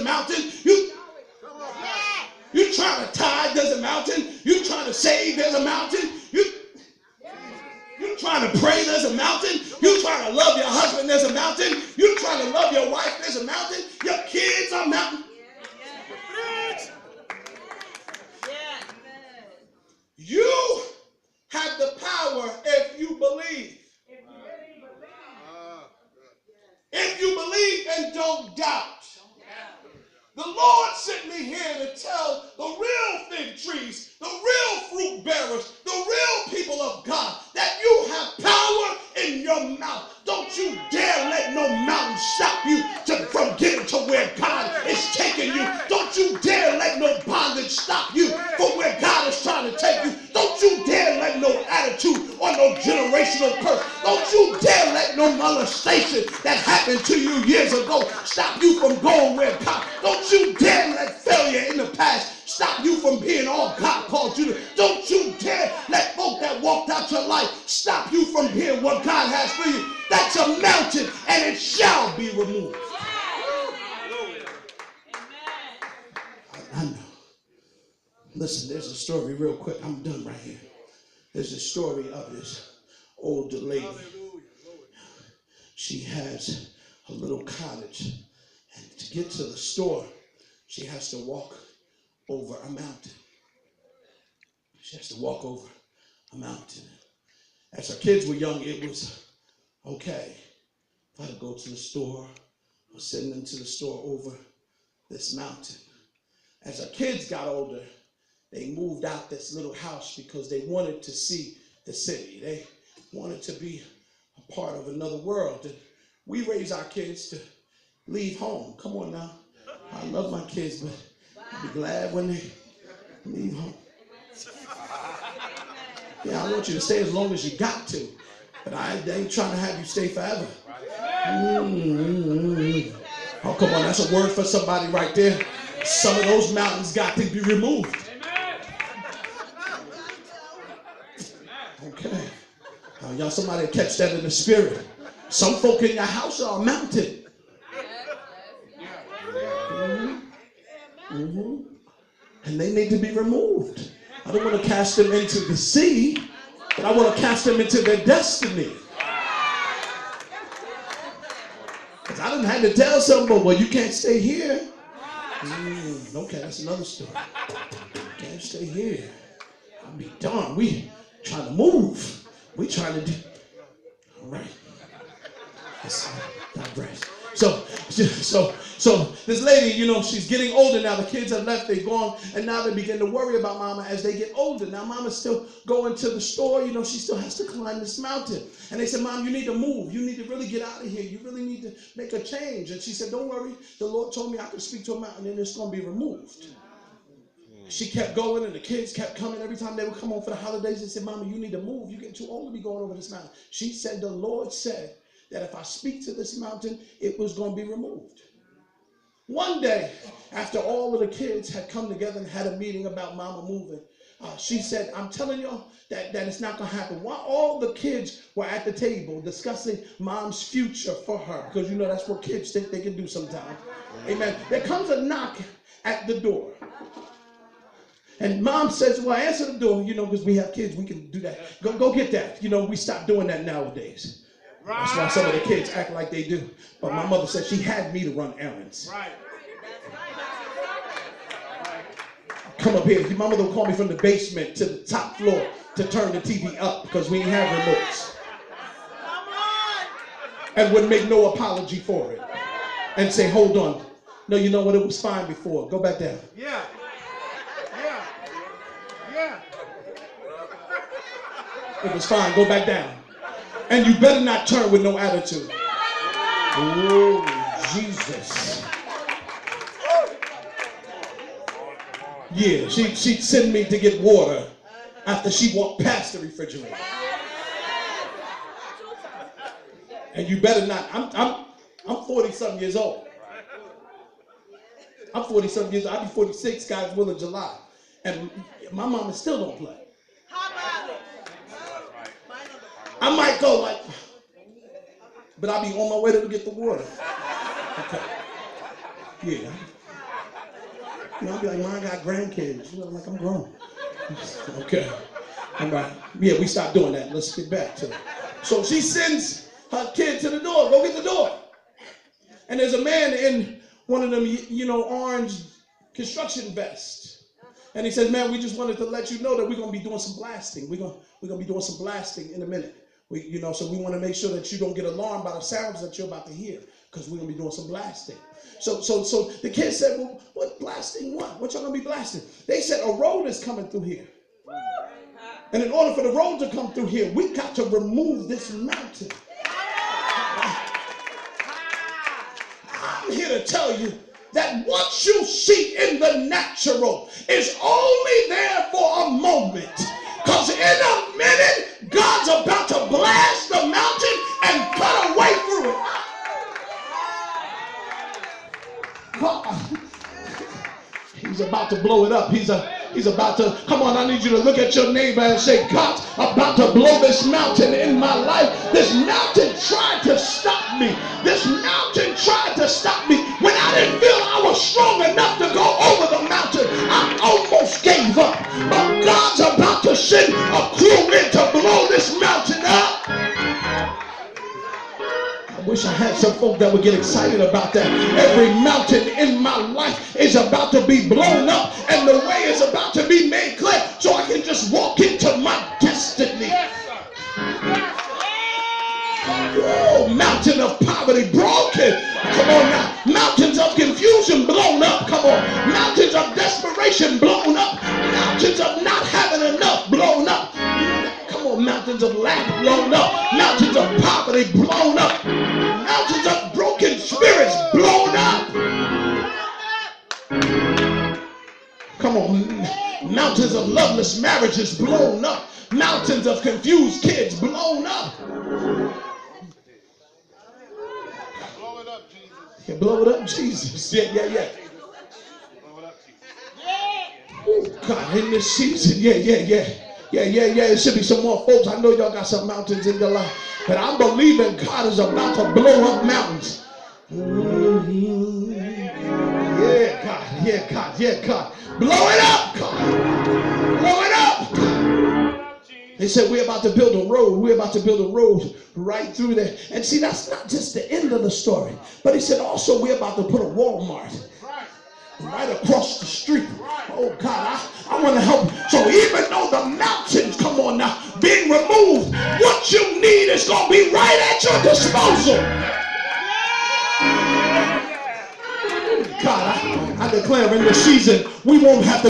mountain. You trying to tithe, there's a mountain. You trying to save, there's a mountain. You trying to pray, there's a mountain. You trying to love your husband, there's a mountain. You trying to love your wife, there's a mountain. Your kids are mountain. You have the power if you believe. If you believe and don't doubt. The Lord sent me here to tell the real fig trees, the real fruit bearers, the real people of God that you have power in your mouth. Don't you dare let no mountain stop you from getting to where God is taking you. Don't you dare let no bondage stop you from where God is trying to take you. Don't you dare let no attitude or no generational curse. Don't you dare let no molestation that happened to you years ago stop you from going where God. Don't you dare let failure in the past stop you from being all God called you to. Don't you dare let folk that walked out your life stop you from being what God has for you. That's a mountain, and it shall be removed. I know. Listen, there's a story real quick. I'm done right here. There's a story of this older lady. She has a little cottage, and to get to the store, she has to walk over a mountain. She has to walk over a mountain. As her kids were young, it was okay. If I had to go to the store, I was sending them to the store over this mountain. As our kids got older, they moved out this little house because they wanted to see the city. They wanted to be a part of another world. And we raise our kids to leave home. Come on now. I love my kids, but I'll be glad when they leave home. Yeah, I want you to stay as long as you got to, but I ain't trying to have you stay forever. Oh, come on, that's a word for somebody right there. Some of those mountains got to be removed. Okay. Now, y'all, somebody catch that in the spirit. Some folk in your house are a mountain. And they need to be removed. I don't want to cast them into the sea, but I want to cast them into their destiny. Because I didn't have to tell somebody, well, you can't stay here. Okay, that's another story. Can't stay here. I'll be darned. We trying to move. We trying to do. All right. Digress. So this lady, she's getting older now. The kids have left, they've gone, and now they begin to worry about mama as they get older. Now mama's still going to the store, she still has to climb this mountain. And they said, Mom, you need to move. You need to really get out of here. You really need to make a change. And she said, don't worry. The Lord told me I could speak to a mountain and it's going to be removed. She kept going and the kids kept coming. Every time they would come home for the holidays, they said, Mama, you need to move. You're getting too old to be going over this mountain. She said, the Lord said that if I speak to this mountain, it was going to be removed. One day, after all of the kids had come together and had a meeting about mama moving, she said, I'm telling y'all that it's not going to happen. While all the kids were at the table discussing mom's future for her, because that's what kids think they can do sometimes. Amen. There comes a knock at the door. And mom says, well, answer the door, because we have kids, we can do that. Go get that. We stop doing that nowadays. That's why some of the kids act like they do. But my mother said she had me to run errands. Come up here. Your mama don't call me from the basement to the top floor to turn the TV up because we ain't have remotes. And would make no apology for it. And say, hold on. No, you know what? It was fine before. Go back down. Yeah. It was fine. Go back down. And you better not turn with no attitude. Oh, Jesus. Yeah, she'd send me to get water after she walked past the refrigerator. And you better not. I'm 40-something years old. I'm 40-something years old. I'll be 46, God's willing, July. And my mama still don't play. I might go like, but I'll be on my way to get the water. Okay. Yeah. You know, I'll be like, Mom, I got grandkids. You know, I'm like, I'm grown. Okay. All right. Yeah, we stopped doing that. Let's get back to it. So she sends her kid to the door. Go get the door. And there's a man in one of them, you know, orange construction vests. And he says, man, we just wanted to let you know that we're going to be doing some blasting. We're going to be doing some blasting in a minute. So we want to make sure that you don't get alarmed by the sounds that you're about to hear, because we're going to be doing some blasting. So the kid said, well, what blasting what? What y'all going to be blasting? They said, a road is coming through here. And in order for the road to come through here, we got to remove this mountain. I'm here to tell you that what you see in the natural is only there for a moment. Because in a minute, God's about to blast the mountain and cut a way through it. He's about to blow it up. He's about to, come on, I need you to look at your neighbor and say, God's about to blow this mountain in my life. This mountain tried to stop me. This mountain tried to stop me. When I didn't feel I was strong enough to go over the mountain, I almost gave up. But God's about to send a crew in to blow this mountain up. I wish I had some folk that would get excited about that. Every mountain in my life is about to be blown up, and the way is about to be made clear so I can just walk into my destiny. Oh, mountain of poverty broken. Come on now. Mountains of confusion blown up. Come on. Mountains of desperation blown up. Mountains of not having enough blown up. Come on, mountains of lack blown up. Mountains of poverty blown up. Mountains of broken spirits blown up. Come on, mountains of loveless marriages blown up. Mountains of confused kids blown up. Blow it up, Jesus. Yeah, blow it up, Jesus. Yeah. Blow it up, Jesus. Oh, God, in this season, yeah. There should be some more folks. I know y'all got some mountains in your life, but I'm believing God is about to blow up mountains. Yeah, God. Blow it up, God. Blow it up. They said, we're about to build a road. We're about to build a road right through there. And see, that's not just the end of the story. But he said, also, we're about to put a Walmart right across the street. Oh, God, I want to help. So even though the mountains, come on now, being removed, what you need is going to be right at your disposal. God, I declare in this season, we won't have to